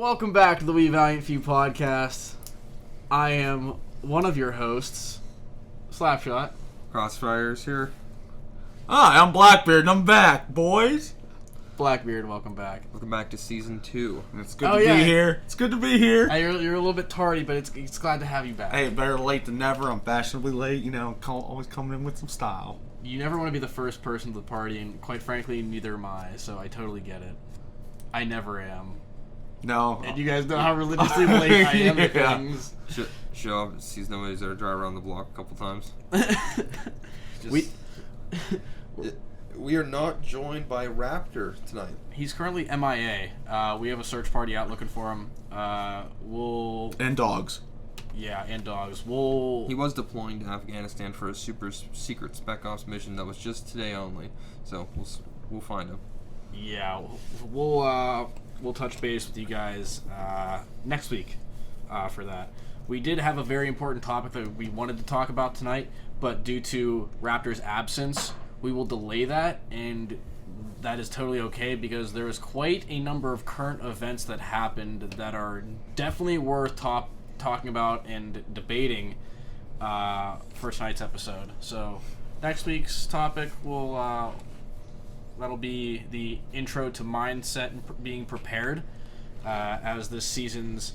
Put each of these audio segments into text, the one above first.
Welcome back to the We Valiant Few podcast. I am one of your hosts, Slapshot. Crossfire's here. Hi, I'm Blackbeard and I'm back, boys. Blackbeard, welcome back. Welcome back to season 2. It's good to be here. It's good to be here. You're a little bit tardy, but it's glad to have you back. Hey, better late than never. I'm fashionably late, always coming in with some style. You never want to be the first person to the party, and quite frankly, neither am I, so I totally get it. I never am. No. And you guys know how religiously late I am to things. Show up, sees nobody's there, drive around the block a couple times. We are not joined by Raptor tonight. He's currently MIA. We have a search party out looking for him. And dogs. Yeah, and dogs. He was deploying to Afghanistan for a super secret Spec Ops mission that was just today only. So we'll find him. Yeah, we'll touch base with you guys next week for that. We did have a very important topic that we wanted to talk about tonight, but due to Raptor's absence, we will delay that, and that is totally okay because there is quite a number of current events that happened that are definitely worth talking about and debating for tonight's episode. So next week's topic will that'll be the intro to mindset and being prepared, as this season's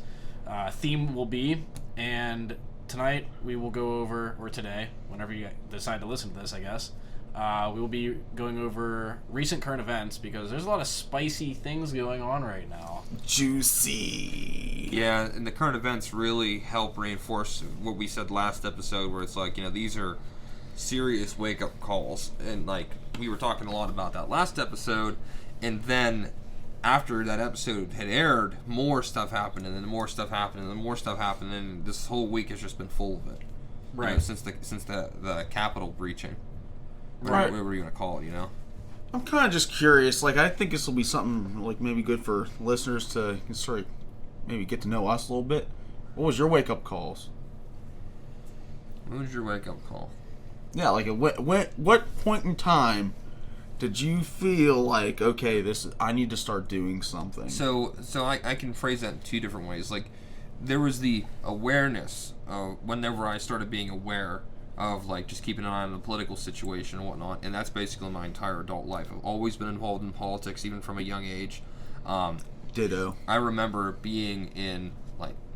theme will be. And tonight we will go over, or today, whenever you decide to listen to this, I guess, we will be going over recent current events because there's a lot of spicy things going on right now. Juicy. Yeah, and the current events really help reinforce what we said last episode, where it's like, these are serious wake-up calls. And, we were talking a lot about that last episode, and then after that episode had aired, more stuff happened, and then more stuff happened, and then more stuff happened, and this whole week has just been full of it. Right. Since the Capitol breaching. Right. What were you going to call it, I'm kind of just curious. I think this will be something, maybe good for listeners to sort of maybe get to know us a little bit. What was your wake-up calls? What was your wake-up call? Yeah, what point in time did you feel like, okay, I need to start doing something? So I can phrase that in two different ways. There was the awareness of whenever I started being aware of, just keeping an eye on the political situation and whatnot, and that's basically my entire adult life. I've always been involved in politics, even from a young age. Ditto. I remember being in,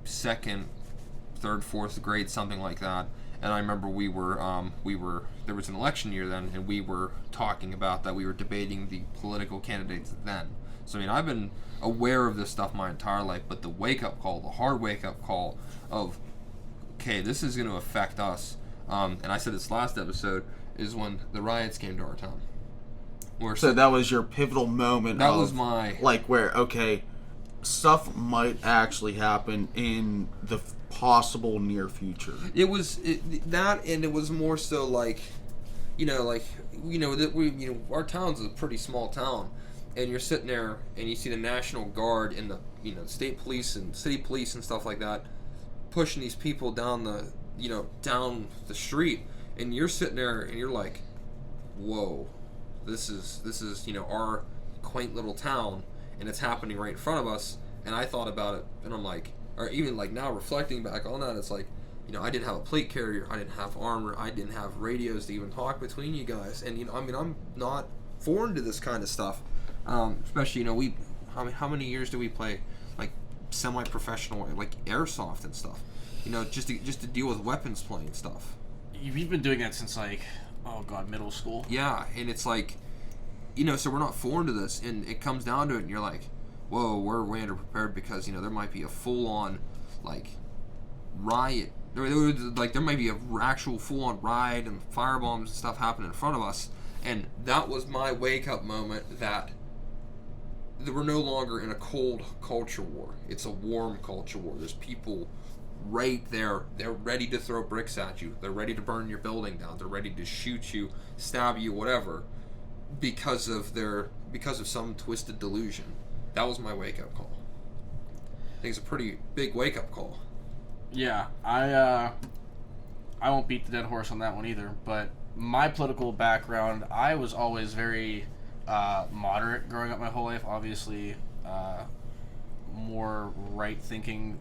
second, third, fourth grade, something like that, and I remember there was an election year then, and we were talking about that. We were debating the political candidates then. So, I've been aware of this stuff my entire life, but the wake-up call, the hard wake-up call of, okay, this is going to affect us, and I said this last episode, is when the riots came to our town. So that was your pivotal moment. That was my... where, okay, stuff might actually happen in the possible near future. It was that, and it was more so our town's a pretty small town, and you're sitting there and you see the National Guard and the state police and city police and stuff like that pushing these people down the street, and you're sitting there and you're like, whoa, this is our quaint little town, and it's happening right in front of us. And I thought about it, and I'm like, or even now reflecting back on that, it's like, I didn't have a plate carrier, I didn't have armor, I didn't have radios to even talk between you guys, and I'm not foreign to this kind of stuff. Especially, how many years do we play semi-professional airsoft and stuff? Just to deal with weapons playing stuff. You've been doing that since middle school. Yeah, and it's so we're not foreign to this, and it comes down to it, and you're like, whoa, we're way underprepared because there might be a full-on riot. There might be a actual full-on riot and firebombs and stuff happening in front of us, and that was my wake-up moment that we're no longer in a cold culture war. It's a warm culture war. There's people right there. They're ready to throw bricks at you. They're ready to burn your building down. They're ready to shoot you, stab you, whatever, because of some twisted delusion. That was my wake-up call. I think it's a pretty big wake-up call. Yeah, I won't beat the dead horse on that one either, but my political background, I was always very moderate growing up my whole life. Obviously, more right thinking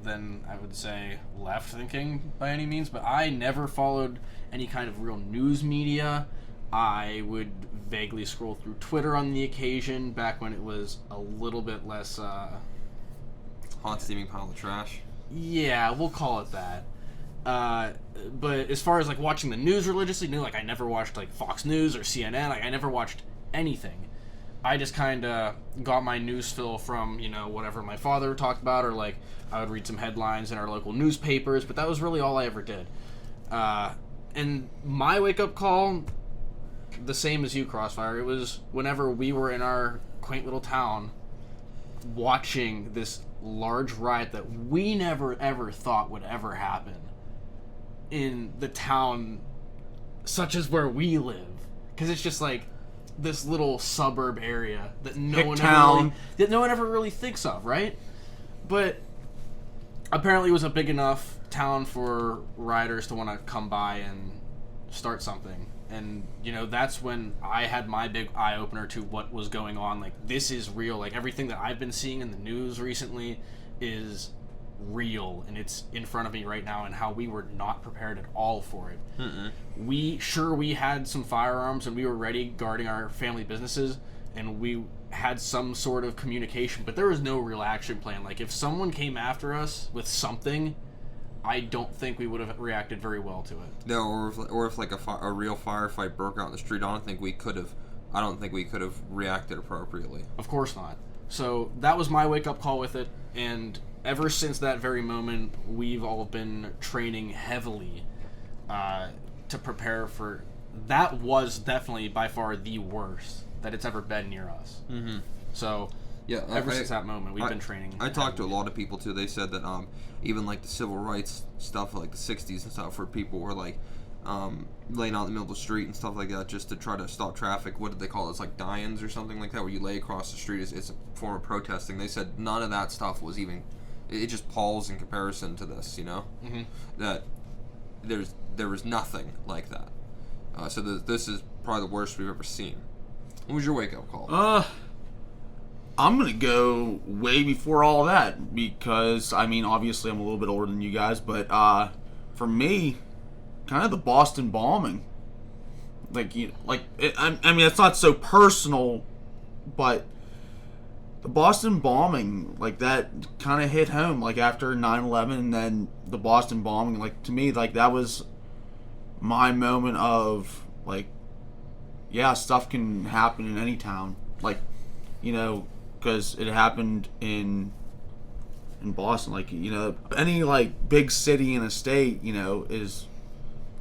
than I would say left thinking by any means, but I never followed any kind of real news media. I would vaguely scroll through Twitter on the occasion back when it was a little bit less Hot steaming pile of trash. yeah, we'll call it that. But as far as like watching the news religiously, like I never watched like Fox News or CNN. Like I never watched anything. I just kind of got my news fill from, whatever my father talked about, or like I would read some headlines in our local newspapers, but that was really all I ever did. And my wake-up call, the same as you, Crossfire, it was whenever we were in our quaint little town watching this large riot that we never ever thought would ever happen in the town such as where we live. Because it's just like this little suburb area that no one ever really thinks of, right? But apparently it was a big enough town for rioters to want to come by and start something. And, that's when I had my big eye-opener to what was going on. Like, this is real. Like, everything that I've been seeing in the news recently is real, and it's in front of me right now, and how we were not prepared at all for it. We had some firearms, and we were ready guarding our family businesses, and we had some sort of communication, but there was no real action plan. Like, if someone came after us with something, I don't think we would have reacted very well to it. No, or if like a real firefight broke out in the street, I don't think we could have reacted appropriately. Of course not. So that was my wake-up call with it, and ever since that very moment, we've all been training heavily to prepare for... That was definitely, by far, the worst that it's ever been near us. Mm-hmm. So, yeah, ever since that moment, we've been training. I talked to a lot of people, too. They said that even, like, the civil rights stuff, like the 60s and stuff, where people were, like, laying out in the middle of the street and stuff like that just to try to stop traffic. What did they call it? It's like die-ins or something like that, where you lay across the street. It's a form of protesting. They said none of that stuff was even... It just palls in comparison to this, Mm-hmm. That there was nothing like that. So this is probably the worst we've ever seen. What was your wake-up call? I'm going to go way before all that because, obviously I'm a little bit older than you guys, but for me, kind of the Boston bombing. It's not so personal, but the Boston bombing, like, that kind of hit home, like, after 9/11, and then the Boston bombing, like, to me, like, that was my moment of, like, yeah, stuff can happen in any town, like, because it happened in Boston, like, any, like, big city in a state, is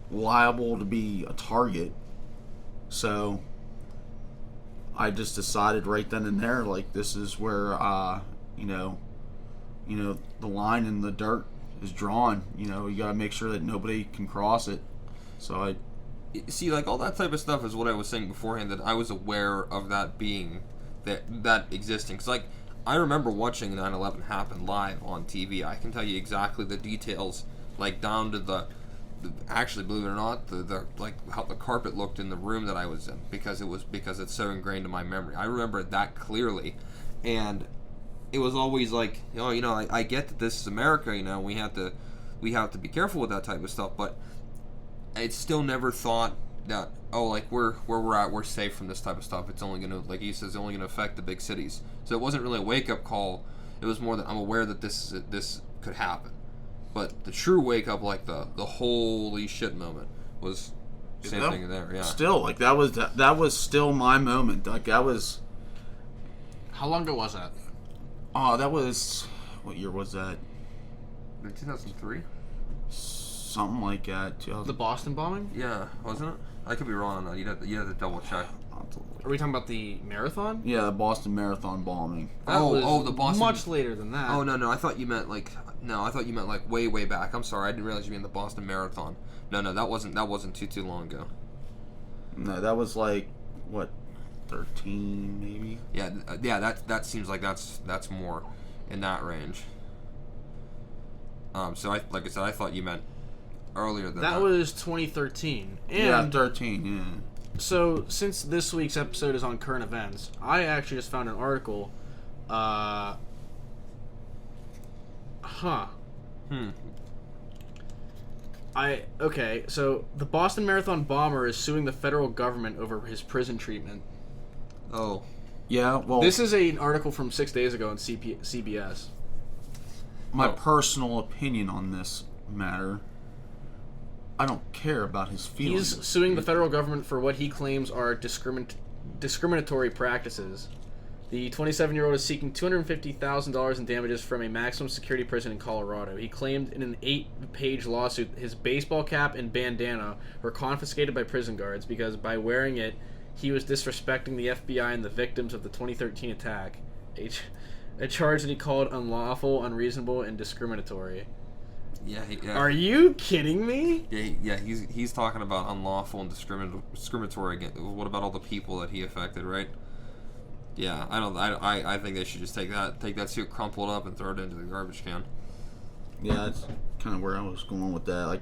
liable to be a target. So I just decided right then and there, like, this is where the line in the dirt is drawn. You gotta make sure that nobody can cross it. So I see, like, all that type of stuff is what I was saying beforehand, that I was aware of that being that existing. Cause, like, I remember watching 9/11 happen live on TV. I can tell you exactly the details, like, down to the actually, believe it or not, the like how the carpet looked in the room that I was in, because it's so ingrained in my memory. I remember it that clearly, and it was always like, I get that this is America, we have to be careful with that type of stuff, but I still never thought that, like, where we're at, we're safe from this type of stuff. It's only gonna, like he says, only gonna affect the big cities. So it wasn't really a wake up call. It was more that I'm aware that this could happen. But the true wake up, like the holy shit moment, was same thing there. Yeah. Still, like, that was still my moment. Like, that was. How long ago was that? Oh, that was, what year was that? 2003. Something like that. The Boston bombing? Yeah, wasn't it? I could be wrong on that. You'd have to double check. Are we talking about the marathon? Yeah, the Boston Marathon bombing. The Boston. Much later than that. Oh no! I thought you meant like way back. I'm sorry, I didn't realize you meant the Boston Marathon. No, that wasn't too long ago. No, that was like what, 13 maybe. Yeah. That seems like that's more in that range. So like I said, I thought you meant earlier than that. That was 2013. And yeah, 13. Yeah. So, since this week's episode is on current events, I actually just found an article Huh. Hmm. Okay, so the Boston Marathon bomber is suing the federal government over his prison treatment. Oh. Yeah, well, This is an article from 6 days ago on CBS. my personal opinion on this matter, I don't care about his feelings. He's suing the federal government for what he claims are discriminatory practices. The 27-year-old is seeking $250,000 in damages from a maximum security prison in Colorado. He claimed in an 8-page lawsuit his baseball cap and bandana were confiscated by prison guards because by wearing it, he was disrespecting the FBI and the victims of the 2013 attack, a charge that he called unlawful, unreasonable, and discriminatory. Yeah. Are you kidding me? Yeah. He's talking about unlawful and discriminatory. What about all the people that he affected, right? Yeah, I think they should just take that suit crumpled up and throw it into the garbage can. Yeah, that's kind of where I was going with that. Like,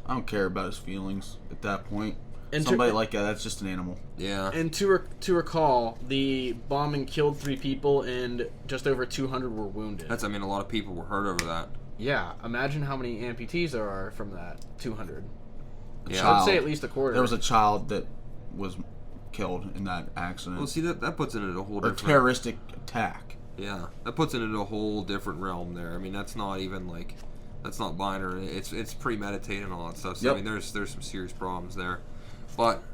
I don't care about his feelings at that point. And somebody like that's just an animal. Yeah. And to recall, the bombing killed 3 people and just over 200 were wounded. A lot of people were hurt over that. Yeah, imagine how many amputees there are from that 200. Yeah. I would say at least a quarter. There was a child that was killed in that accident. Well, see, that puts it into a whole or different... terroristic attack. Yeah, that puts it into a whole different realm there. I mean, that's not even, like... That's not binary. It's premeditated and all that stuff. So, Yep. I mean, there's some serious problems there. But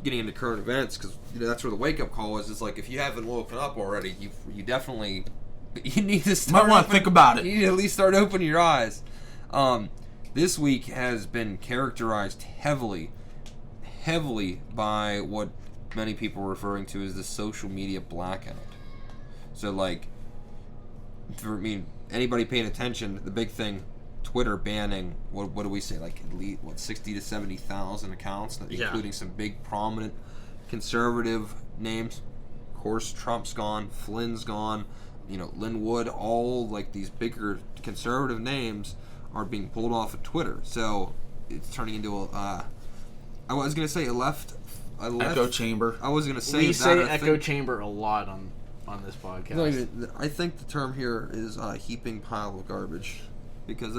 getting into current events, because that's where the wake-up call is. It's like, if you haven't woken up already, you definitely... You need to start... Might want to think about it. You need to at least start opening your eyes. This week has been characterized heavily by what many people are referring to as the social media blackout. So, like, anybody paying attention, the big thing, Twitter banning, what do we say, like, at least, 60 to 70,000 accounts, including some big prominent conservative names. Of course, Trump's gone, Flynn's gone, Linwood, all, like, these bigger conservative names are being pulled off of Twitter. So, it's turning into I was going to say a left echo chamber. I was going to say we that. say echo chamber a lot on this podcast. No, I think the term here is heaping pile of garbage, because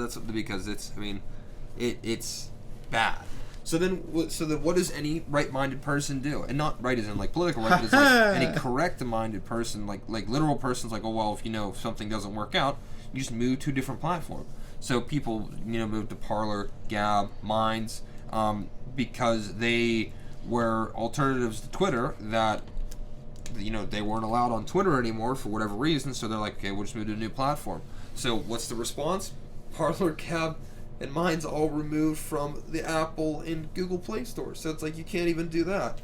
it's bad. So then what does any right-minded person do? And not right as in like political right, but as like any correct-minded person, like literal person's like, oh well, if something doesn't work out, you just move to a different platform. So people move to Parler, Gab, Minds, because they were alternatives to Twitter that they weren't allowed on Twitter anymore for whatever reason. So they're like, okay, we'll just move to a new platform. So what's the response? Parler, Gab, and Minds all removed from the Apple and Google Play Store. So it's like you can't even do that.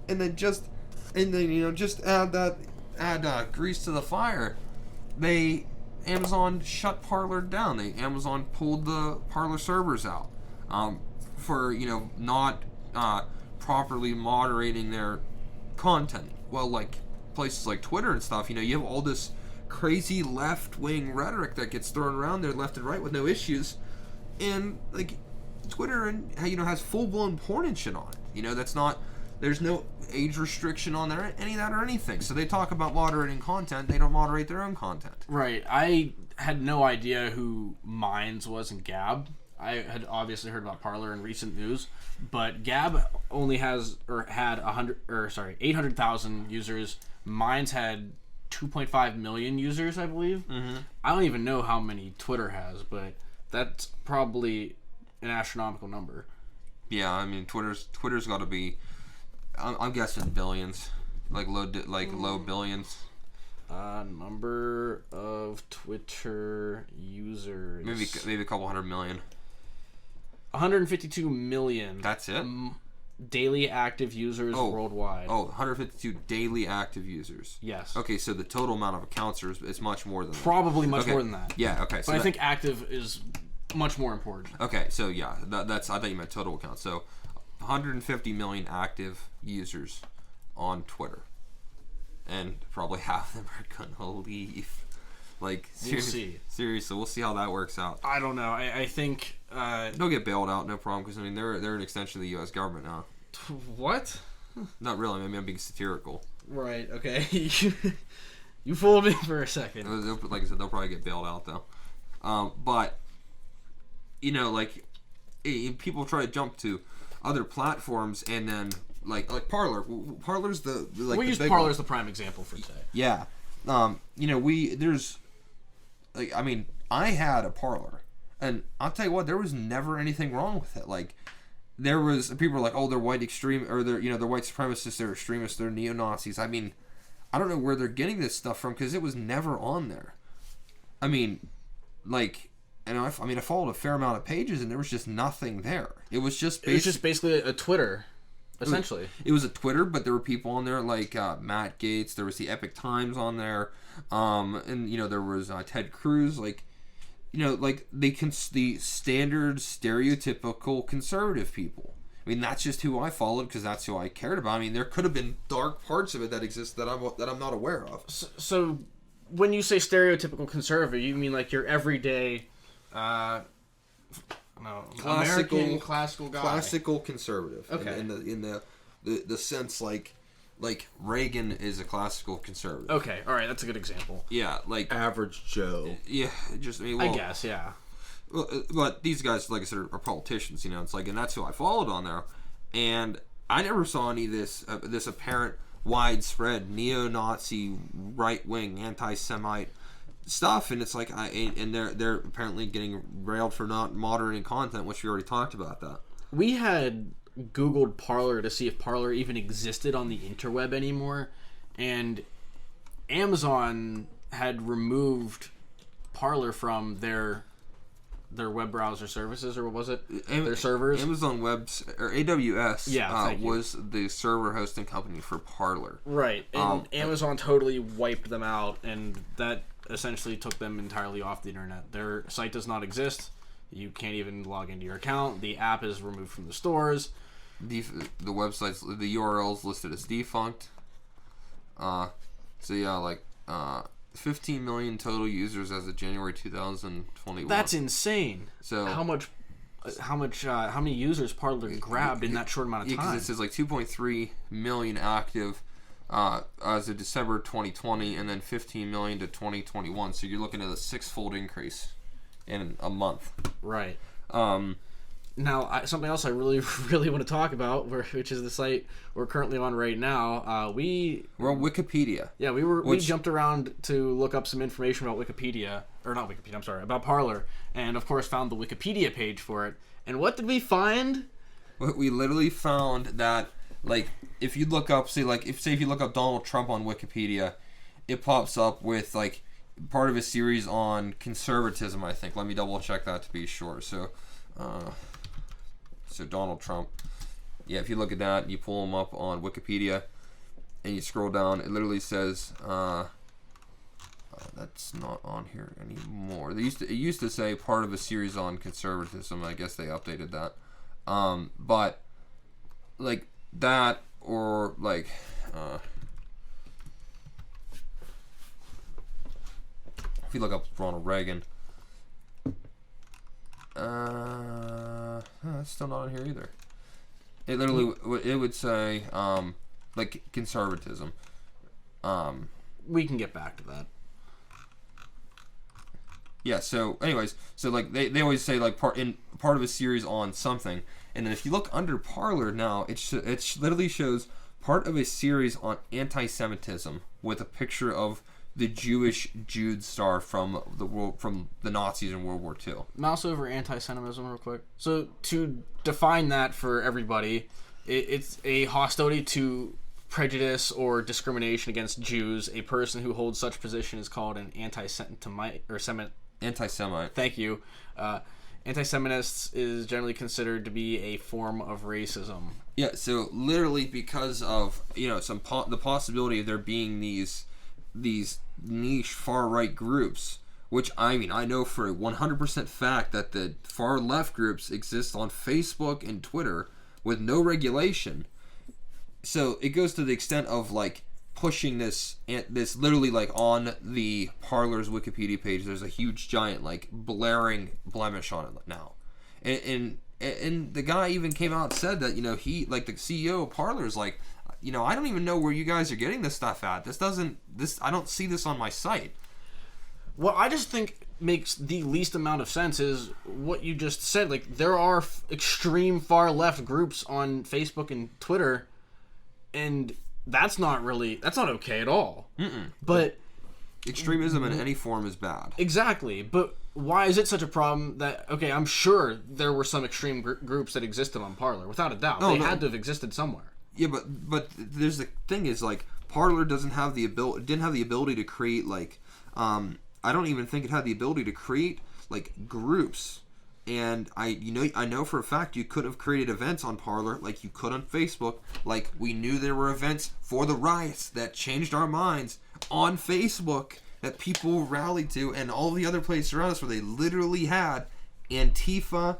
And then just add grease to the fire. Amazon shut Parler down. Amazon pulled the Parler servers out for not properly moderating their content. Well, like places like Twitter and stuff, you have all this crazy left-wing rhetoric that gets thrown around there left and right with no issues, and like Twitter has full-blown porn and shit on it. There's no age restriction on there, any of that or anything. So they talk about moderating content, they don't moderate their own content. Right. I had no idea who Minds was in Gab. I had obviously heard about Parler in recent news, but Gab only had 800,000 users. Minds had 2.5 million users, I believe. Mm-hmm. I don't even know how many Twitter has, but that's probably an astronomical number. Yeah, I mean Twitter's got to be, I'm guessing billions, like low billions. Number of Twitter users. Maybe a couple 100 million. 152 million. That's it? Daily active users worldwide. 152 daily active users. Yes. Okay, so the total amount of accounts is much more than that. Probably much more than that. Yeah, okay. So but I think active is much more important. Okay, so yeah, that's I thought you meant total accounts. So 150 million active users on Twitter. And probably half of them are going to leave. Like, seriously, we'll see how that works out. I don't know. I think they'll get bailed out, no problem. Because they're an extension of the U.S. government now. What? Not really. Maybe I'm being satirical. Right. Okay. You fooled me for a second. Like I said, they'll probably get bailed out though. But like people try to jump to other platforms, and then like Parler. Parler's the we use Parler as the prime example for today. Yeah. There's like, I mean, I had a Parler, and I'll tell you what, there was never anything wrong with it. Like, there was people were like, oh, they're white extreme, or they're they're white supremacists, they're extremists, they're neo-Nazis. I mean, I don't know where they're getting this stuff from, because it was never on there. I mean, like, and I followed a fair amount of pages, and there was just nothing there. It was just basically a Twitter, essentially. It was a Twitter, but there were people on there like Matt Gaetz. There was the Epic Times on there, and there was Ted Cruz. Like, like the standard stereotypical conservative people. I mean, that's just who I followed, because that's who I cared about. I mean, there could have been dark parts of it that exist that I'm not aware of. So when you say stereotypical conservative, you mean like your everyday, American classical guy, classical conservative. Okay. In the sense like Reagan is a classical conservative. Okay, all right, that's a good example. Yeah, like Average Joe. Yeah, just I guess, yeah. But these guys, like I said, are politicians. It's like, and that's who I followed on there, and I never saw any of this apparent widespread neo-Nazi, right-wing, anti-Semite stuff, and it's like they're apparently getting railed for not moderating content, which we already talked about that. We had Googled Parler to see if Parler even existed on the interweb anymore, and Amazon had removed Parler from their web browser services, or what was it? Their servers. Amazon Webs or AWS was the server hosting company for Parler. Right, and Amazon totally wiped them out, and that essentially took them entirely off the internet. Their site does not exist. You can't even log into your account. The app is removed from the stores. The website's, the URL's listed as defunct. 15 million total users as of January 2021. That's insane. So how many users Parler grabbed in that short amount of time? Because it says like 2.3 million active as of December 2020, and then 15 million to 2021. So you're looking at a 6-fold increase in a month. Right. Now, something else I really, really want to talk about, which is the site we're currently on right now. We're on Wikipedia. Yeah, we jumped around to look up some information about about Parler, and of course found the Wikipedia page for it. And what did we find? We literally found that, like, if you look up, if you look up Donald Trump on Wikipedia, it pops up with, like, part of a series on conservatism, I think. Let me double check that to be sure. So Donald Trump. Yeah, if you look at that, you pull him up on Wikipedia, and you scroll down, it literally says, that's not on here anymore. It used to say part of a series on conservatism. I guess they updated that. But, like, that, or, like, if you look up Ronald Reagan, that's still not on here either. It literally, it would say, like, conservatism. We can get back to that. Yeah, so, anyways, so, like, they always say, like, part of a series on something, and then if you look under Parler now, it literally shows part of a series on anti-Semitism with a picture of the Jewish Jude star from the Nazis in World War II. Mouse over anti-Semitism real quick. So to define that for everybody, it's a hostility to prejudice or discrimination against Jews. A person who holds such position is called an anti-Semite or Semite. Anti-Semite. Thank you. Anti-Semitist is generally considered to be a form of racism. Yeah. So literally, because of the possibility of there being these niche far right groups, which I know for a 100% fact that the far left groups exist on Facebook and Twitter with no regulation. So it goes to the extent of, like, pushing this literally, like, on the Parler's Wikipedia page. There's a huge giant, like, blaring blemish on it now, and the guy even came out and said that he, like, the CEO of Parler, is like, I don't even know where you guys are getting this stuff at. I don't see this on my site. What I just think makes the least amount of sense is what you just said. Like, there are extreme far left groups on Facebook and Twitter, and that's not okay at all. But extremism in any form is bad. Exactly. But why is it such a problem that, okay, I'm sure there were some extreme groups that existed on Parler, without a doubt. They had to have existed somewhere. Yeah, but there's the thing is, like, Parler didn't have the ability to create, like, I don't even think it had the ability to create, like, groups. And I know for a fact you could have created events on Parler like you could on Facebook. Like, we knew there were events for the riots that changed our minds on Facebook that people rallied to, and all the other places around us where they literally had Antifa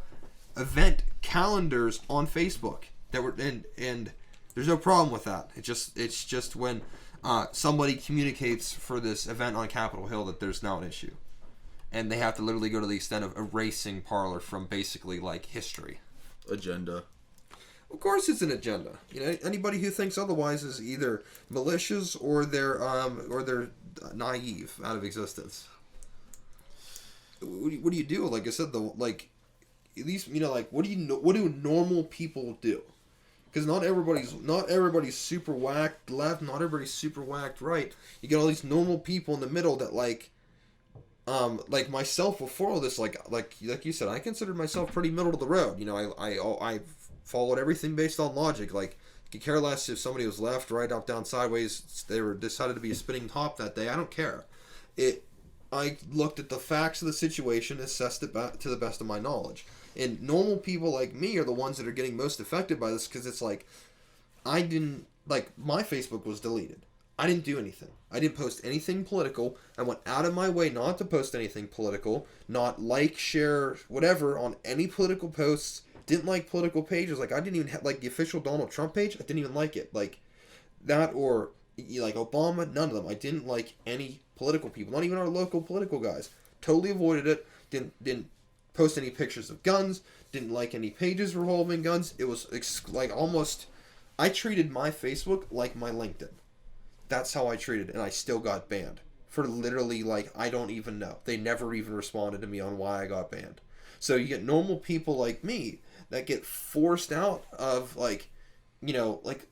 event calendars on Facebook that were and there's no problem with that. It's just when somebody communicates for this event on Capitol Hill that there's now an issue. And they have to literally go to the extent of erasing Parler from basically, like, history. Agenda. Of course it's an agenda. You know, anybody who thinks otherwise is either malicious or they're naive out of existence. What do you do? Like I said, at least, you know, like, what do normal people do? Because not everybody's super whacked left, not everybody's super whacked right. You get all these normal people in the middle that, like myself before all this, like you said, I considered myself pretty middle of the road. You know, I followed everything based on logic. Like, could care less if somebody was left, right, up, down, sideways. They were decided to be a spinning top that day. I don't care. I looked at the facts of the situation, assessed it back to the best of my knowledge. And normal people like me are the ones that are getting most affected by this, because it's like, my Facebook was deleted. I didn't do anything. I didn't post anything political. I went out of my way not to post anything political, not like, share, whatever on any political posts. Didn't like political pages. Like, I didn't even have, like, the official Donald Trump page. I didn't even like it. Like, that or, like, Obama, none of them. I didn't like any political people, not even our local political guys. Totally avoided it. Didn't post any pictures of guns. Didn't like any pages revolving guns. It was, like, almost, I treated my Facebook like my LinkedIn. That's how I treated it, and I still got banned. For literally, like, I don't even know. They never even responded to me on why I got banned. So you get normal people like me that get forced out of, like, you know, like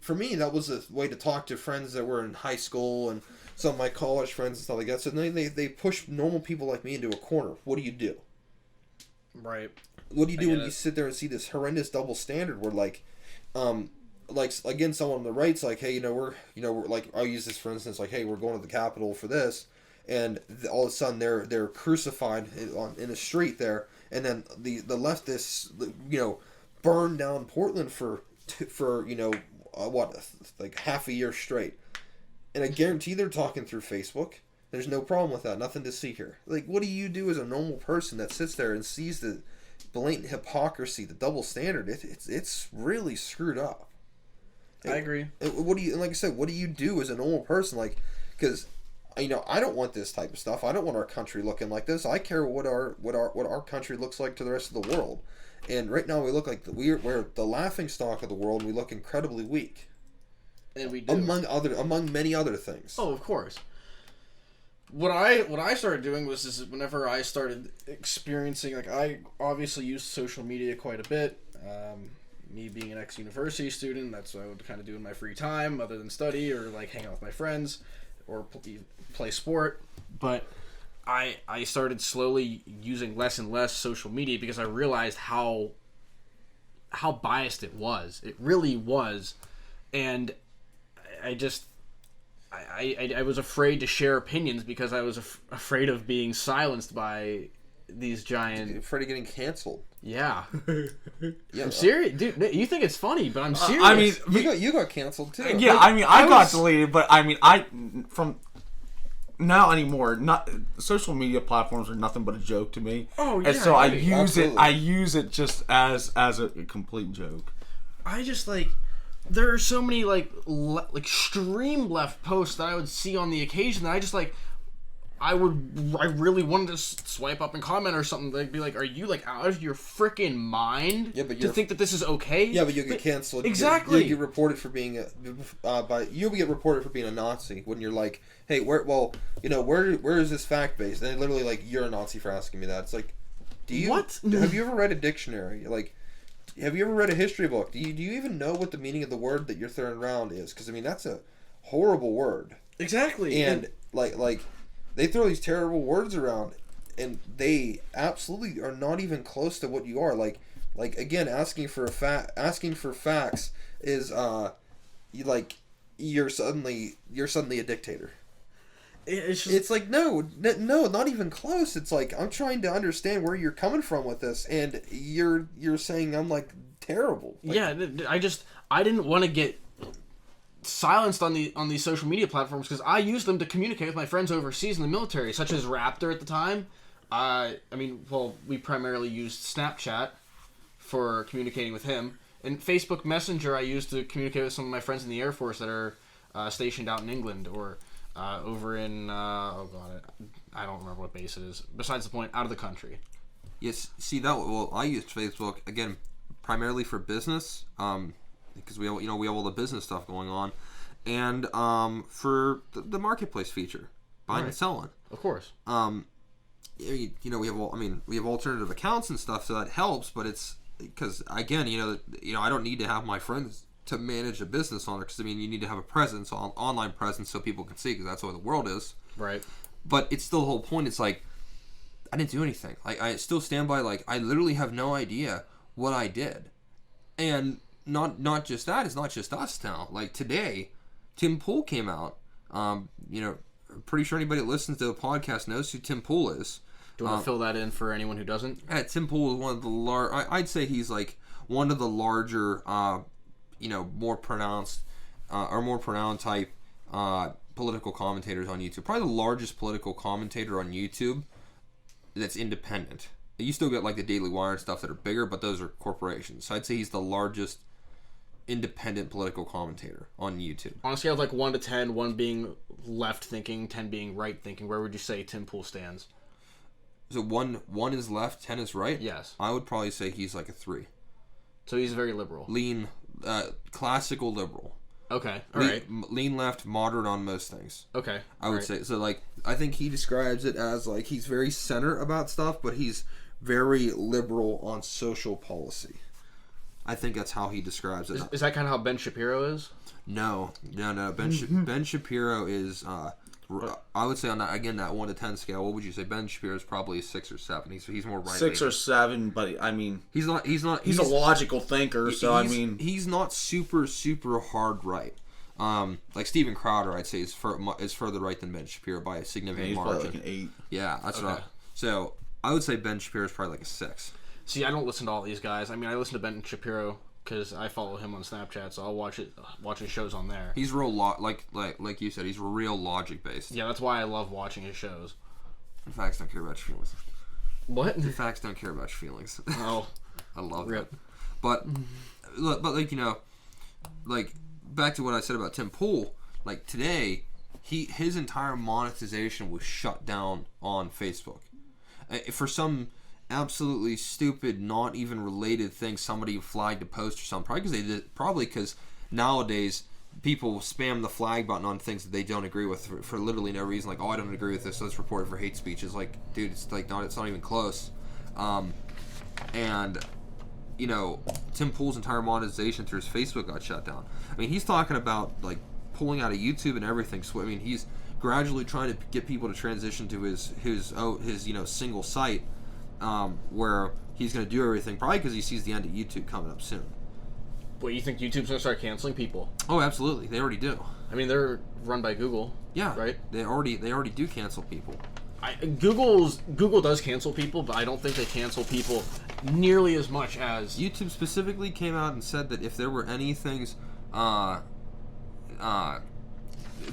for me, that was a way to talk to friends that were in high school and some of my college friends and stuff like that. So they push normal people like me into a corner. What do you do? Right. What do you do when you sit there and see this horrendous double standard where, like, again, someone on the right's like, hey, we're like, I'll use this for instance, like, hey, we're going to the Capitol for this, and all of a sudden they're crucified in the street there, and then the leftists, burned down Portland for like half a year straight, and I guarantee they're talking through Facebook. There's no problem with that. Nothing to see here. Like, what do you do as a normal person that sits there and sees the blatant hypocrisy, the double standard? It's really screwed up. I agree. Like I said, what do you do as a normal person? Like, because, I don't want this type of stuff. I don't want our country looking like this. I care what our country looks like to the rest of the world. And right now we look like we're the laughing stock of the world, and we look incredibly weak. And we do. Among many other things. Oh, of course. What I started doing was whenever I started experiencing, like, I obviously used social media quite a bit. Me being an ex-university student, that's what I would kind of do in my free time, other than study or, like, hang out with my friends or play sport. But I started slowly using less and less social media because I realized how biased it was. It really was, and I was afraid to share opinions because I was afraid of being silenced by these giant... Afraid of getting canceled. Yeah. Yeah, I'm serious. Dude, you think it's funny, but I'm serious. I mean... You got canceled, too. Yeah, I mean, I got deleted, but, I mean, from now anymore, social media platforms are nothing but a joke to me. Oh, yeah. And so absolutely. I use it just as a complete joke. I just, like... There are so many, like extreme left posts that I would see on the occasion that I just, like... I really wanted to swipe up and comment or something. Like, be like, are you like out of your freaking mind? Yeah, but to think that this is okay? Yeah, but you'll get canceled. Exactly. You'll get reported for being you'll get reported for being a Nazi when you're like, hey, where is this fact based? And literally like, you're a Nazi for asking me that. It's like, have you ever read a dictionary? Like, have you ever read a history book? Do you even know what the meaning of the word that you're throwing around is? Because I mean, that's a horrible word. Exactly. And like they throw these terrible words around, and they absolutely are not even close to what you are. Like again, asking for facts is you're suddenly a dictator. It's like no, not even close. It's like, I'm trying to understand where you're coming from with this, and you're saying I'm like terrible. Like, yeah, I didn't want to get silenced on these social media platforms because I use them to communicate with my friends overseas in the military, such as Raptor at the time. We primarily used Snapchat for communicating with him, and Facebook Messenger I used to communicate with some of my friends in the Air Force that are stationed out in England or over in I don't remember what base it is. Besides the point, out of the country. Yes, see that. Well, I used Facebook again primarily for business. Because we have all the business stuff going on, and for the marketplace feature, buying and selling. Of course. We have alternative accounts and stuff, so that helps. But it's because again, I don't need to have my friends to manage a business on it. Because you need to have a presence, online presence, so people can see. Because that's what the world is. Right. But it's still the whole point. It's like, I didn't do anything. Like, I still stand by. Like, I literally have no idea what I did, and. Not just that, it's not just us now. Like today, Tim Pool came out. I'm pretty sure anybody that listens to the podcast knows who Tim Pool is. Do you want to fill that in for anyone who doesn't? Yeah, Tim Pool is one of the I'd say he's like one of the larger, more pronounced type political commentators on YouTube. Probably the largest political commentator on YouTube that's independent. You still get like the Daily Wire and stuff that are bigger, but those are corporations. So I'd say he's the largest independent political commentator on YouTube. On a scale of like 1 to 10, 1 being left thinking, 10 being right thinking, where would you say Tim Pool stands? So one is left, 10 is right? Yes. I would probably say he's like a 3. So he's very liberal. Lean, classical liberal. Okay, alright. Lean left, moderate on most things. Okay. I would say. So like, I think he describes it as like he's very center about stuff, but he's very liberal on social policy. I think that's how he describes it. Is that kind of how Ben Shapiro is? No. Ben Shapiro is, I would say on that, again, that 1 to 10 scale, what would you say? Ben Shapiro is probably a 6 or 7. He's more right. 6 or 7, but I mean, he's a logical thinker, so he's not super hard right. Like Steven Crowder, I'd say is further right than Ben Shapiro by a significant margin. He's probably like an 8. Yeah, that's right. So I would say Ben Shapiro is probably like a 6. See, I don't listen to all these guys. I mean, I listen to Ben Shapiro because I follow him on Snapchat, so I'll watch his shows on there. He's real like you said, he's real logic based. Yeah, that's why I love watching his shows. The facts don't care about your feelings. What? The facts don't care about your feelings. Oh, I love that. But like back to what I said about Tim Pool. Like today, his entire monetization was shut down on Facebook for some absolutely stupid, not even related thing somebody flagged a post or something. Probably because nowadays people spam the flag button on things that they don't agree with for literally no reason. Like, oh, I don't agree with this, so let's report it for hate speech. It's like, dude, it's not even close. And Tim Pool's entire monetization through his Facebook got shut down. I mean, he's talking about like pulling out of YouTube and everything. So I mean, he's gradually trying to get people to transition to his single site. Where he's going to do everything, probably because he sees the end of YouTube coming up soon. What, you think YouTube's going to start canceling people? Oh, absolutely. They already do. I mean, they're run by Google. Yeah. Right? They already do cancel people. Google does cancel people, but I don't think they cancel people nearly as much as... YouTube specifically came out and said that if there were any things... if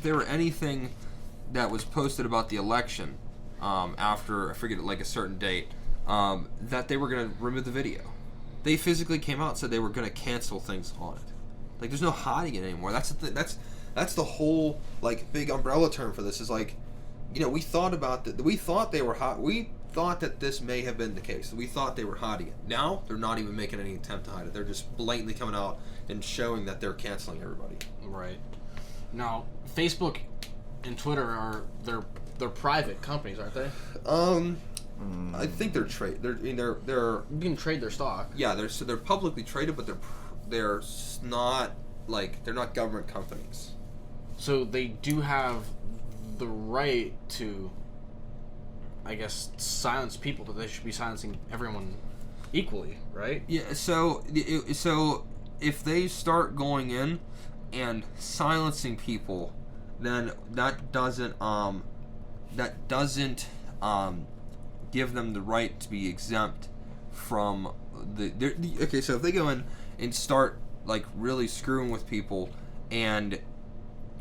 there were anything that was posted about the election after, I forget, like a certain date... that they were going to remove the video. They physically came out and said they were going to cancel things on it. Like, there's no hiding it anymore. That's the whole like big umbrella term for this. Is like, we thought about that. We thought they were hot. We thought that this may have been the case. We thought they were hiding it. Now they're not even making any attempt to hide it. They're just blatantly coming out and showing that they're canceling everybody. Right. Now, Facebook and Twitter they're private companies, aren't they? I think they're trade. They're You can trade their stock. Yeah, they're publicly traded, but they're not they're not government companies. So they do have the right to, I guess, silence people, but they should be silencing everyone equally, right? Yeah. So if they start going in and silencing people, then that doesn't give them the right to be exempt from okay. So if they go in and start really screwing with people and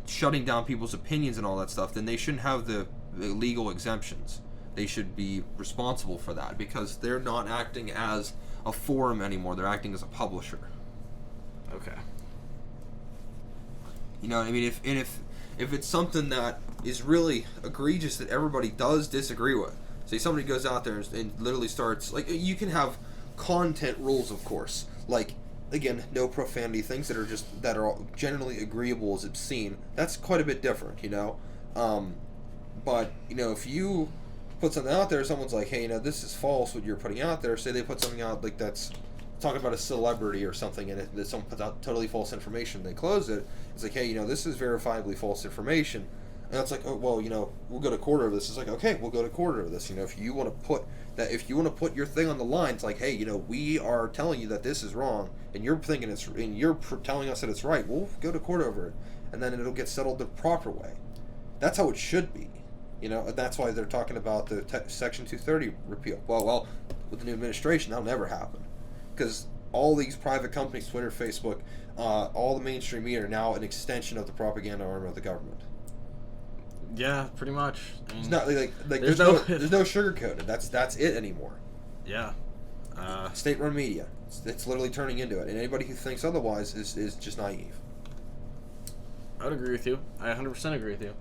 shutting down people's opinions and all that stuff, then they shouldn't have the legal exemptions. They should be responsible for that because they're not acting as a forum anymore. They're acting as a publisher. Okay. You know what I mean? If it's something that is really egregious that everybody does disagree with, say somebody goes out there and literally starts, you can have content rules, of course, again, no profanity, things that are generally agreeable as obscene. That's quite a bit different, but if you put something out there, someone's like, hey, this is false what you're putting out there. Say they put something out that's talking about a celebrity or something, and that someone puts out totally false information, they close it. It's like, hey, this is verifiably false information. And it's like, oh, well, we'll go to court over this. It's like, okay, we'll go to court over this. If you want to put your thing on the line, it's like, hey, we are telling you that this is wrong, and you're thinking and you're telling us that it's right. We'll go to court over it, and then it'll get settled the proper way. That's how it should be. And that's why they're talking about the Section 230 repeal. Well, with the new administration, that'll never happen, because all these private companies, Twitter, Facebook, all the mainstream media are now an extension of the propaganda arm of the government. Yeah, pretty much. It's not there's no sugarcoated. That's it anymore. Yeah. State-run media. It's literally turning into it, and anybody who thinks otherwise is just naive. I would agree with you. I 100% agree with you.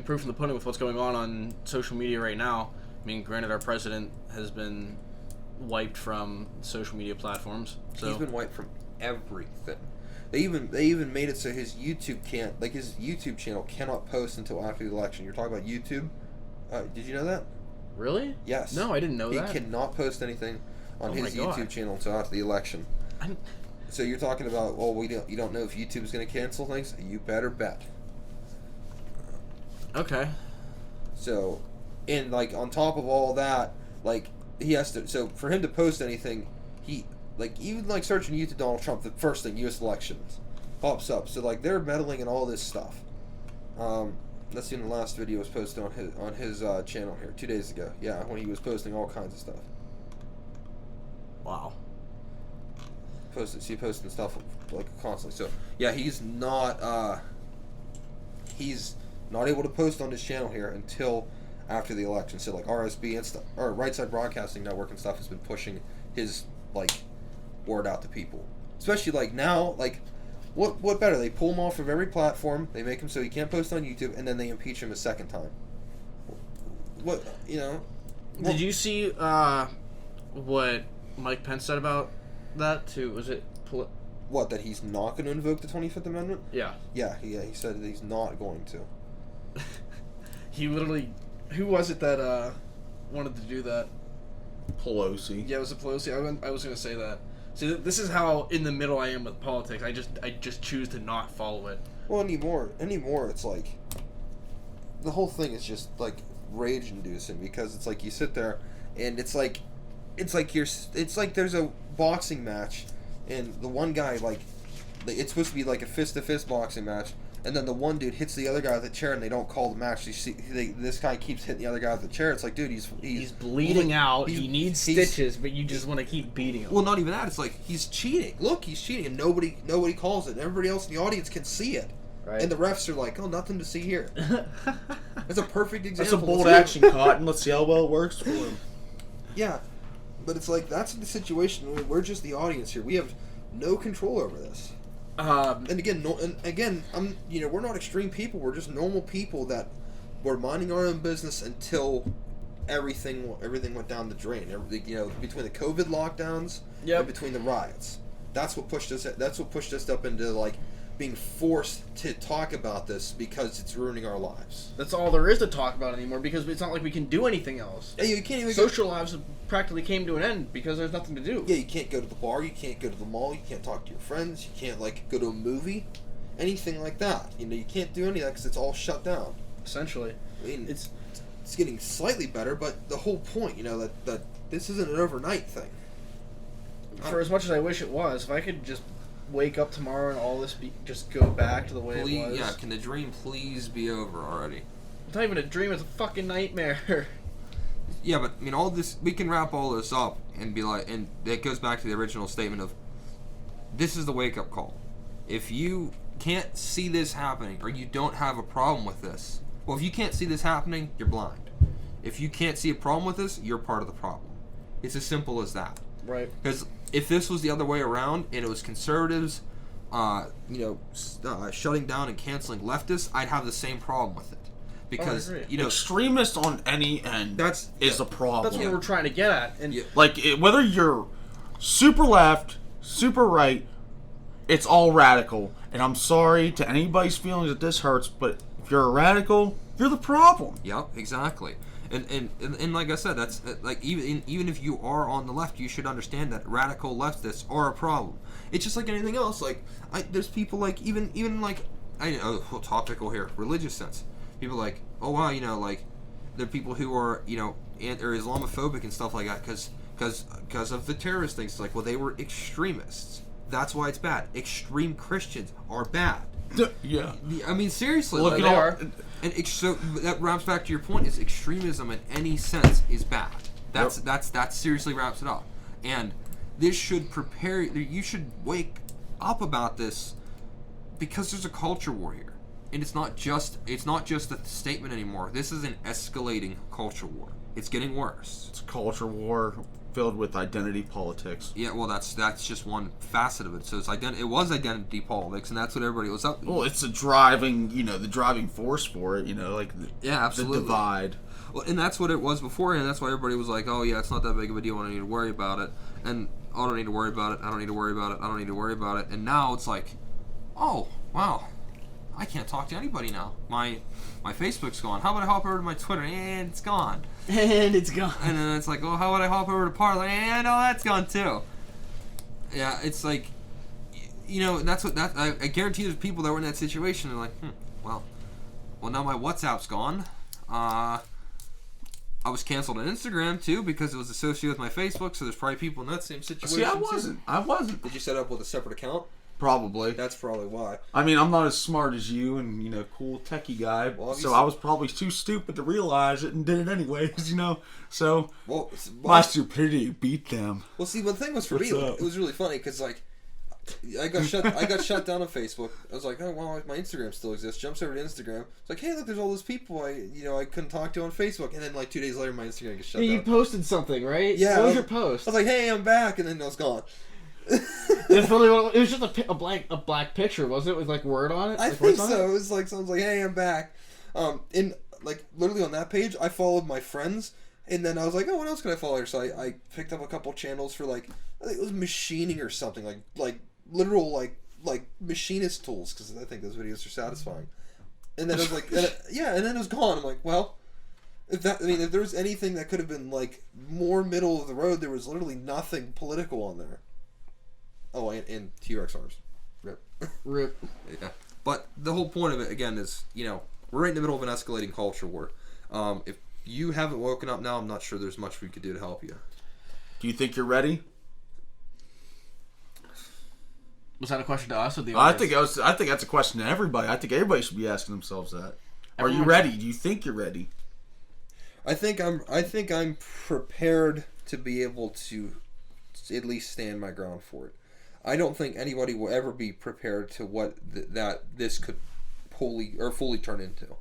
Proof in the pudding with what's going on social media right now. Granted, our president has been wiped from social media platforms. So he's been wiped from everything. They even made it so his YouTube channel cannot post until after the election. You're talking about YouTube? Did you know that? Really? Yes. No, I didn't know that. He cannot post anything on his YouTube channel until after the election. So you're talking about, you don't know if YouTube is going to cancel things? You better bet. Okay. So, and on top of all that, he has to. So for him to post anything, he even searching YouTube Donald Trump, the first thing U.S. elections pops up. So they're meddling in all this stuff. That's in the last video was posted on his channel here 2 days ago. Yeah, when he was posting all kinds of stuff. Wow. Posting stuff constantly. So yeah, he's not able to post on his channel here until after the election. So RSB and stuff, or Right Side Broadcasting Network and stuff has been pushing his word out to people. Especially now, what better? They pull him off of every platform. They make him so he can't post on YouTube, and then they impeach him a second time. What Did you see what Mike Pence said about that too? Was it what, that he's not going to invoke the 25th Amendment? Yeah. Yeah, he said that he's not going to. He literally, who was it that wanted to do that? Pelosi. Yeah, it was a Pelosi. I was going to say that. See, this is how in the middle I am with politics. I just choose to not follow it. Well, anymore, it's the whole thing is just rage-inducing, because it's you sit there and it's like there's a boxing match, and the one guy it's supposed to be a fist-to-fist boxing match, and then the one dude hits the other guy with the chair, and they don't call the match. This guy keeps hitting the other guy with the chair. It's dude, he's bleeding out. He needs stitches, but you just want to keep beating him. Well, not even that. It's he's cheating. Look, he's cheating, and nobody calls it. And everybody else in the audience can see it. Right. And the refs are oh, nothing to see here. That's a perfect example. That's a bold action, Cotton. Let's see how well it works for him. Yeah, but it's that's the situation. We're just the audience here. We have no control over this. And again, we're not extreme people. We're just normal people that were minding our own business until everything went down the drain. Between the COVID lockdowns and between the riots, that's what pushed us up into like being forced to talk about this because it's ruining our lives. That's all there is to talk about anymore because it's not like we can do anything else. Yeah, you can't even social lives practically came to an end because there's nothing to do. Yeah, you can't go to the bar, you can't go to the mall, you can't talk to your friends, you can't like go to a movie, anything like that. You can't do any of that because it's all shut down. Essentially, I mean, it's getting slightly better, but the whole point, that this isn't an overnight thing. For as much as I wish it was, if I could just wake up tomorrow and all this just go back to the way it was. Yeah, can the dream please be over already? It's not even a dream, it's a fucking nightmare. Yeah, but I mean, all this, we can wrap all this up and be like, and it goes back to the original statement of, this is the wake-up call. If you can't see this happening, or you don't have a problem with this, well, if you can't see this happening, you're blind. If you can't see a problem with this, you're part of the problem. It's as simple as that. Right. Because if this was the other way around, and it was conservatives, shutting down and canceling leftists, I'd have the same problem with it. Because extremists on any end is a problem. That's what we're trying to get at. And whether you're super left, super right, it's all radical. And I'm sorry to anybody's feelings that this hurts, but if you're a radical, you're the problem. Yep, exactly. And like I said, that's like even if you are on the left, you should understand that radical leftists are a problem. It's just like anything else. Like there's people like even like topical here, religious sense. People like, oh wow, like there are people who are are Islamophobic and stuff like that because of the terrorist things. It's like, well, they were extremists. That's why it's bad. Extreme Christians are bad. Yeah. I mean, seriously. Look, they are. And so that wraps back to your point, is extremism in any sense is bad. That seriously wraps it up. And this should prepare you should wake up about this because there's a culture war here. And it's not just a statement anymore. This is an escalating culture war. It's getting worse. It's a culture war filled with identity politics. Yeah, well, that's just one facet of it. So it was identity politics, and that's what everybody was up. Well, it's the driving force for it. Absolutely. The divide. Well, and that's what it was before, and that's why everybody was like, "Oh yeah, it's not that big of a deal. I don't need to worry about it." And I don't need to worry about it. I don't need to worry about it. I don't need to worry about it. And now it's like, "Oh wow, I can't talk to anybody now. My Facebook's gone. How about I hop over to my Twitter? And it's gone." And it's gone. And then it's like, oh, how would I hop over to Parler? And oh, that's gone too. Yeah, it's like, that's what I guarantee there's people that were in that situation. They're like, well, now my WhatsApp's gone. I was canceled on Instagram too because it was associated with my Facebook. So there's probably people in that same situation. See, I wasn't. Did you set up with a separate account? Probably. That's probably why. I mean, I'm not as smart as you and, cool techie guy, well, so I was probably too stupid to realize it and did it anyways, So, my stupidity beat them. Well, see, the thing was for me, it was really funny because, like, I got shut down on Facebook. I was like, oh, well, my Instagram still exists. Jumps over to Instagram. It's like, hey, look, there's all those people I couldn't talk to on Facebook. And then, like, 2 days later, my Instagram gets shut down. You posted something, right? Yeah. What was your post? I was like, hey, I'm back. And then it was gone. It was just a black picture, wasn't it? With like word on it. I think so. It was like someone's like, "Hey, I'm back." And like literally on that page, I followed my friends, and then I was like, "Oh, what else can I follow here?" So I picked up a couple channels for like I think it was machining or something like literal like machinist tools because I think those videos are satisfying. And then I was like, and then it was gone. I'm like, well, if there was anything that could have been like more middle of the road, there was literally nothing political on there. Oh, and T-Rex arms. Rip. Yeah. But the whole point of it, again, is, we're right in the middle of an escalating culture war. If you haven't woken up now, I'm not sure there's much we could do to help you. Do you think you're ready? Was that a question to us or the audience? I think that's a question to everybody. I think everybody should be asking themselves that. Are you ready? Do you think you're ready? I think I'm prepared to be able to at least stand my ground for it. I don't think anybody will ever be prepared to what that this could fully turn into.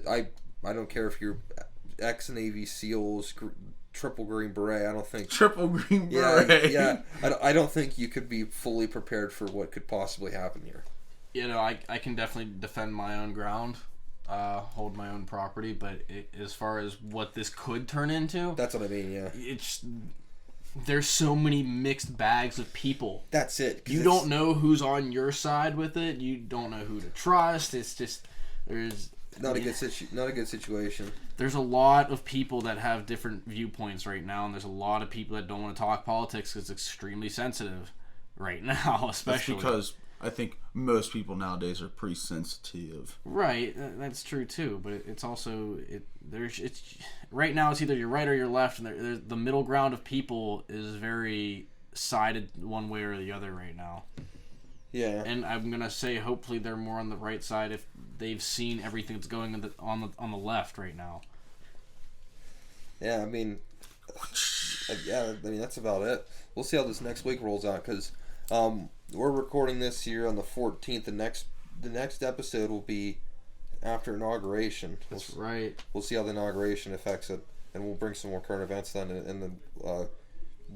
I don't care if you're ex-Navy SEALs, triple Green Beret. I don't think triple Green Beret. Yeah. I don't think you could be fully prepared for what could possibly happen here. I can definitely defend my own ground. hold my own property, but as far as what this could turn into, That's what I mean. Yeah. There's so many mixed bags of people. That's it. You don't know who's on your side with it. You don't know who to trust. It's just there's not a good situation. There's a lot of people that have different viewpoints right now, and there's a lot of people that don't want to talk politics because it's extremely sensitive right now, especially. That's because I think most people nowadays are pretty sensitive. Right, that's true too. But it's also right now it's either you're right or you're left, and the middle ground of people is very sided one way or the other right now. Yeah. And I'm gonna say hopefully they're more on the right side if they've seen everything that's going on the left right now. Yeah, I mean, that's about it. We'll see how this next week rolls out because we're recording this here on the 14th. The next episode will be after inauguration. That's right. We'll see how the inauguration affects it, and we'll bring some more current events then. And the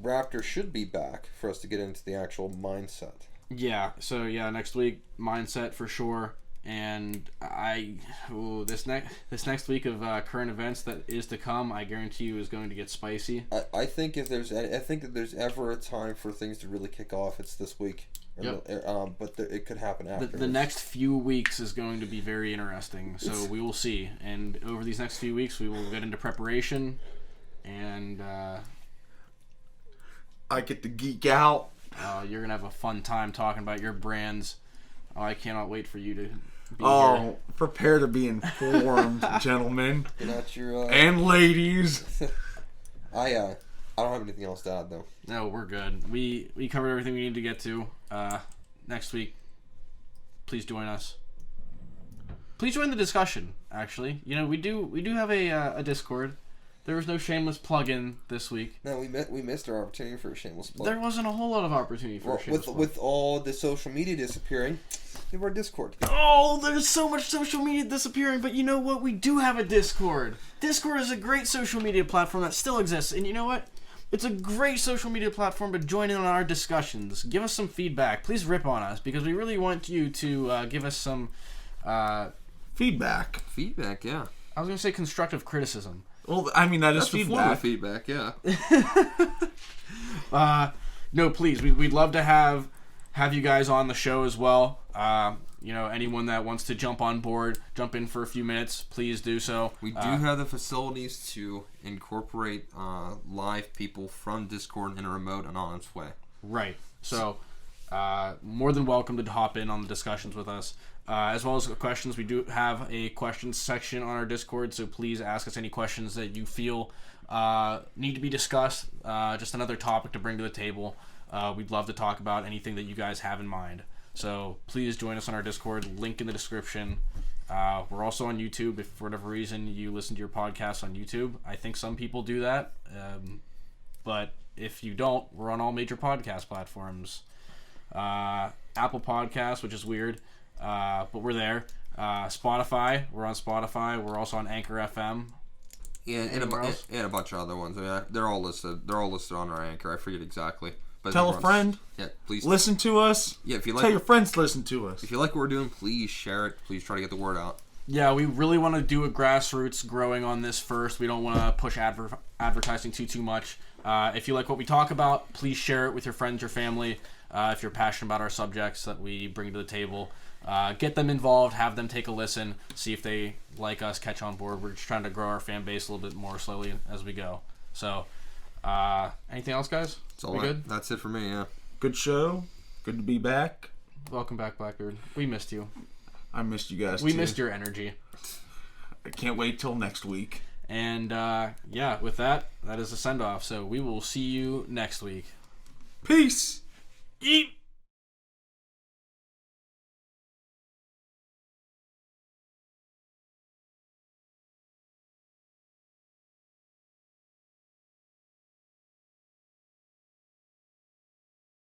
Raptor should be back for us to get into the actual mindset. Yeah. So next week mindset for sure. And this next week of current events that is to come, I guarantee you is going to get spicy. I think that there's ever a time for things to really kick off, it's this week. Yep. But it could happen after. The next few weeks is going to be very interesting. So we will see. And over these next few weeks, we will get into preparation. And I get to geek out. You're gonna have a fun time talking about your brands. I cannot wait for you to. Prepare to be informed, gentlemen. Get out your and ladies. I don't have anything else to add though. No, we're good. We covered everything we need to get to. Next week, please join us. Please join the discussion. Actually, we do have a Discord. There was no shameless plug-in this week. No, we missed our opportunity for a shameless plug. There wasn't a whole lot of opportunity for a shameless plug. With all the social media disappearing, we have our Discord. Oh, there's so much social media disappearing, but you know what? We do have a Discord. Discord is a great social media platform that still exists, and you know what? It's a great social media platform to join in on our discussions. Give us some feedback. Please rip on us, because we really want you to give us some... feedback. Feedback, yeah. I was going to say constructive criticism. Well, I mean, that's feedback. feedback. Yeah. No, please. We'd love to have you guys on the show as well. Anyone that wants to jump on board, jump in for a few minutes, please do so. We do have the facilities to incorporate live people from Discord in a remote, anonymous way. Right. So, more than welcome to hop in on the discussions with us. As well as questions, we do have a questions section on our Discord, so please ask us any questions that you feel need to be discussed. Just another topic to bring to the table. We'd love to talk about anything that you guys have in mind. So please join us on our Discord, link in the description. We're also on YouTube if for whatever reason you listen to your podcast on YouTube. I think some people do that, but if you don't, we're on all major podcast platforms. Apple Podcasts, which is weird. But we're there. Spotify, we're on Spotify. We're also on Anchor FM. Yeah, and a bunch of other ones. I mean, they're all listed. They're all listed on our Anchor. I forget exactly. But tell a friend. Yeah, please listen to us. Yeah, if you like, tell your friends to listen to us. If you like what we're doing, please share it. Please try to get the word out. Yeah, we really want to do a grassroots growing on this first. We don't want to push advertising too much. If you like what we talk about, please share it with your friends, your family. If you're passionate about our subjects that we bring to the table. Get them involved, have them take a listen, see if they like us, catch on board. We're just trying to grow our fan base a little bit more slowly as we go. So, anything else, guys? It's all good. That's it for me, yeah. Good show. Good to be back. Welcome back, Blackbeard. We missed you. I missed you guys, We missed your energy. I can't wait till next week. And, with that is a send-off. So we will see you next week. Peace. Eat.